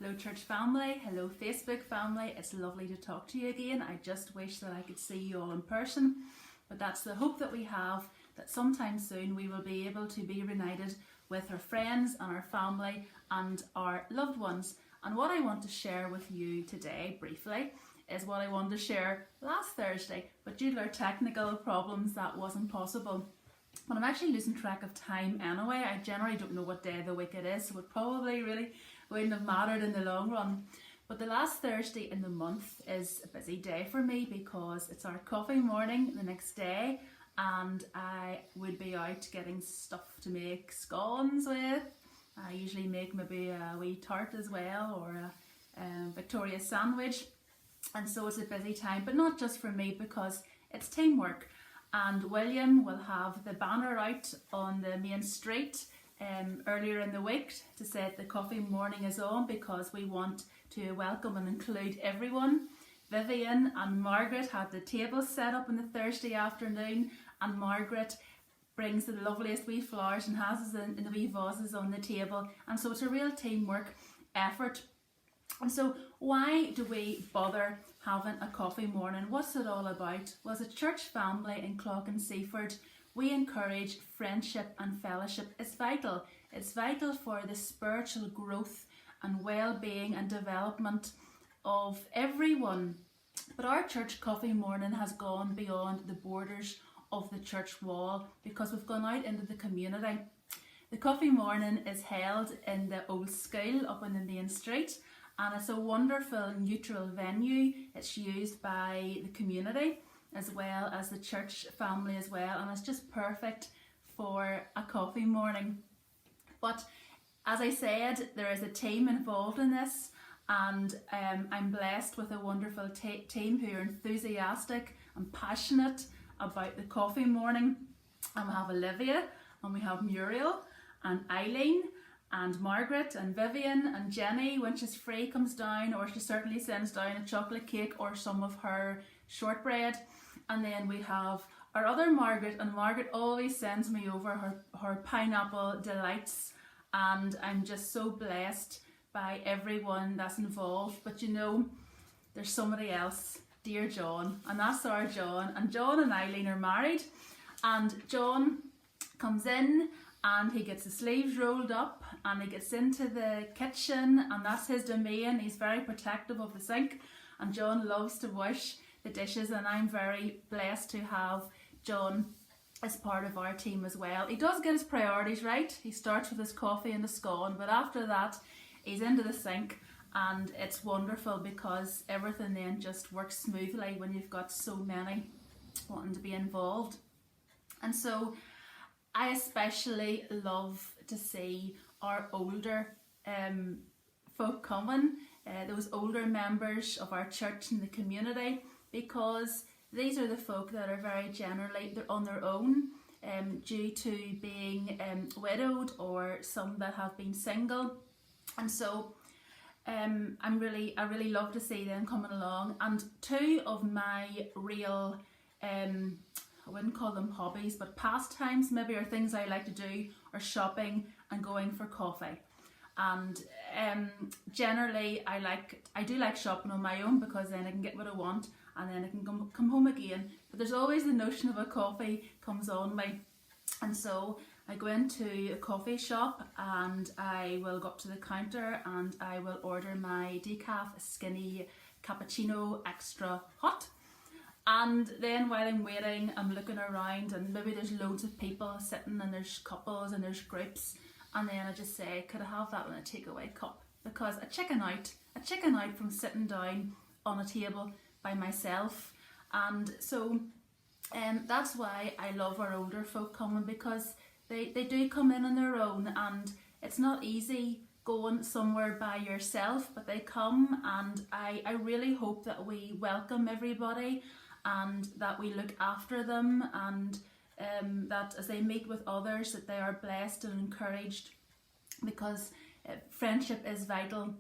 Hello church family, hello Facebook family, it's lovely to talk to you again. I just wish that I could see you all in person, but that's the hope that we have, that sometime soon we will be able to be reunited with our friends and our family and our loved ones. And what I want to share with you today, briefly, is what I wanted to share last Thursday, but due to our technical problems that wasn't possible. But I'm actually losing track of time anyway. I generally don't know what day of the week it is, so it probably really wouldn't have mattered in the long run. But the last Thursday in the month is a busy day for me because it's our coffee morning the next day, and I would be out getting stuff to make scones with. I usually make maybe a wee tart as well, or a Victoria sandwich, and so it's a busy time, but not just for me because it's teamwork. And William will have the banner out on the main street earlier in the week to say the coffee morning is on, because we want to welcome and include everyone. Vivian and Margaret had the table set up on the Thursday afternoon, and Margaret brings the loveliest wee flowers and has us in the wee vases on the table, and so it's a real teamwork effort. And so why do we bother having a coffee morning? What's it all about? Well, as a church family in Clough-and-Seaford, we encourage friendship and fellowship. It's vital. It's vital for the spiritual growth and well-being and development of everyone. But our church coffee morning has gone beyond the borders of the church wall, because we've gone out into the community. The coffee morning is held in the old school up on the main street, and it's a wonderful neutral venue. It's used by the community as well as the church family as well, and it's just perfect for a coffee morning. But as I said, there is a team involved in this, and I'm blessed with a wonderful team who are enthusiastic and passionate about the coffee morning. And we have Olivia, and we have Muriel, and Eileen, and Margaret, and Vivian, and Jenny, when she's free, comes down, or she certainly sends down a chocolate cake or some of her shortbread. And then we have our other Margaret, and Margaret always sends me over her pineapple delights, and I'm just so blessed by everyone that's involved. But you know, there's somebody else, dear John, and that's our John. And John and Eileen are married, and John comes in and he gets the sleeves rolled up and he gets into the kitchen, and that's his domain. He's very protective of the sink, and John loves to wash the dishes, and I'm very blessed to have John as part of our team as well. He does get his priorities right. He starts with his coffee and the scone, but after that he's into the sink, and it's wonderful because everything then just works smoothly when you've got so many wanting to be involved. And so I especially love to see our older folk coming, those older members of our church and the community, because these are the folk that are very generally, they're on their own due to being widowed, or some that have been single. And so I really love to see them coming along. And two of my real I wouldn't call them hobbies, but pastimes maybe, or things I like to do, are shopping and going for coffee. And generally I do like shopping on my own, because then I can get what I want and then I can come home again. But there's always the notion of a coffee comes on me, and so I go into a coffee shop and I will go up to the counter and I will order my decaf skinny cappuccino extra hot. And then while I'm waiting, I'm looking around, and maybe there's loads of people sitting, and there's couples and there's groups, and then I just say, could I have that in a takeaway cup? Because I chicken out from sitting down on a table by myself. And so that's why I love our older folk coming, because they do come in on their own, and it's not easy going somewhere by yourself, but they come, and I really hope that we welcome everybody, and that we look after them, and that as they meet with others, that they are blessed and encouraged, because friendship is vital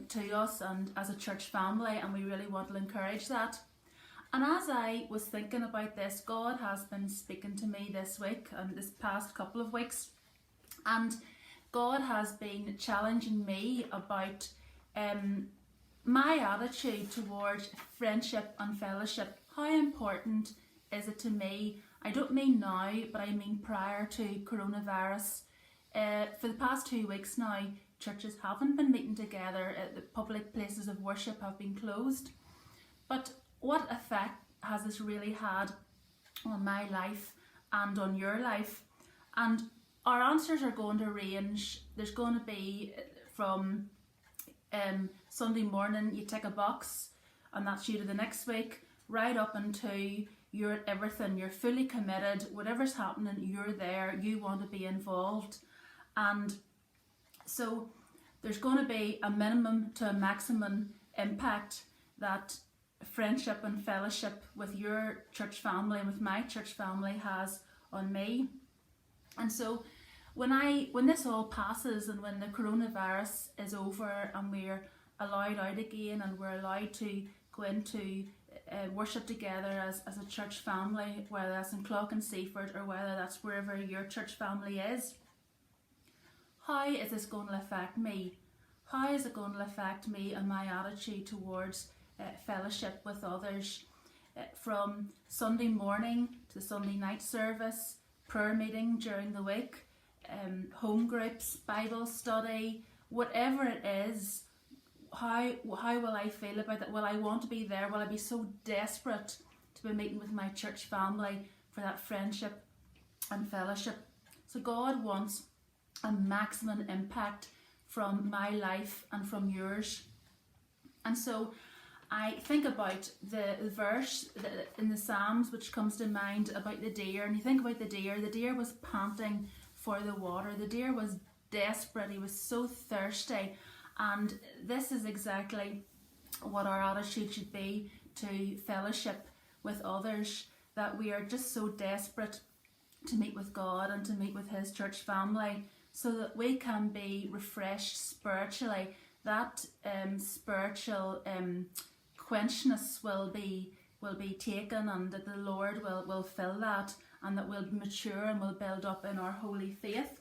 to us and as a church family, and we really want to encourage that. And as I was thinking about this, God has been speaking to me this week and this past couple of weeks, and God has been challenging me about my attitude towards friendship and fellowship, how important is it to me? I don't mean now, but I mean prior to coronavirus. For the past 2 weeks now, churches haven't been meeting together. The public places of worship have been closed. But what effect has this really had on my life and on your life? And our answers are going to range. There's going to be from Sunday morning you tick a box and that's you to the next week, right up into you're at everything, you're fully committed, whatever's happening, you're there, you want to be involved. And so there's going to be a minimum to a maximum impact that friendship and fellowship with your church family and with my church family has on me. And so when this all passes and when the coronavirus is over and we're allowed out again and we're allowed to go into worship together as a church family, whether that's in Clough and Seaford or whether that's wherever your church family is, how is this going to affect me? How is it going to affect me and my attitude towards fellowship with others? From Sunday morning to Sunday night service, prayer meeting during the week, home groups, Bible study, whatever it is, how will I feel about that? Will I want to be there? Will I be so desperate to be meeting with my church family for that friendship and fellowship? So God wants a maximum impact from my life and from yours. And so I think about the verse in the Psalms which comes to mind about the deer, and you think about the deer was panting for the water, the deer was desperate, he was so thirsty, and this is exactly what our attitude should be to fellowship with others, that we are just so desperate to meet with God and to meet with his church family so that we can be refreshed spiritually. That spiritual quenchness will be taken, and that the Lord will fill that, and that we'll mature and will build up in our holy faith.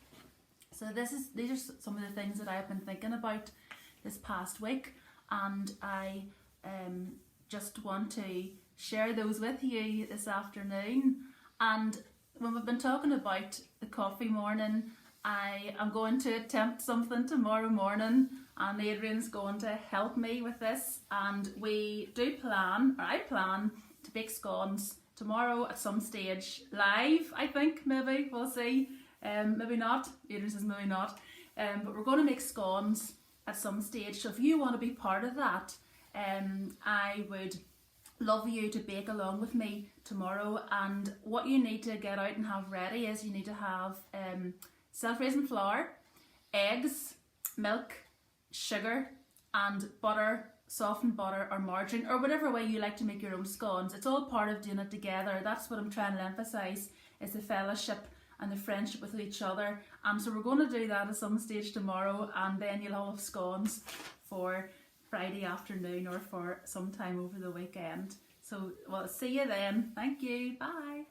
So these are some of the things that I've been thinking about this past week, and I just want to share those with you this afternoon. And when we've been talking about the coffee morning, I am going to attempt something tomorrow morning, and Adrian's going to help me with this, and I plan to bake scones tomorrow at some stage, live, I think, maybe, we'll see, maybe not, Adrian says maybe not, but we're going to make scones at some stage. So if you want to be part of that, I would love you to bake along with me tomorrow. And what you need to get out and have ready is you need to have self-raising flour, eggs, milk, sugar and butter, softened butter or margarine, or whatever way you like to make your own scones. It's all part of doing it together. That's what I'm trying to emphasise, is the fellowship and the friendship with each other. So we're going to do that at some stage tomorrow, and then you'll all have scones for Friday afternoon or for some time over the weekend. So, well, see you then. Thank you. Bye.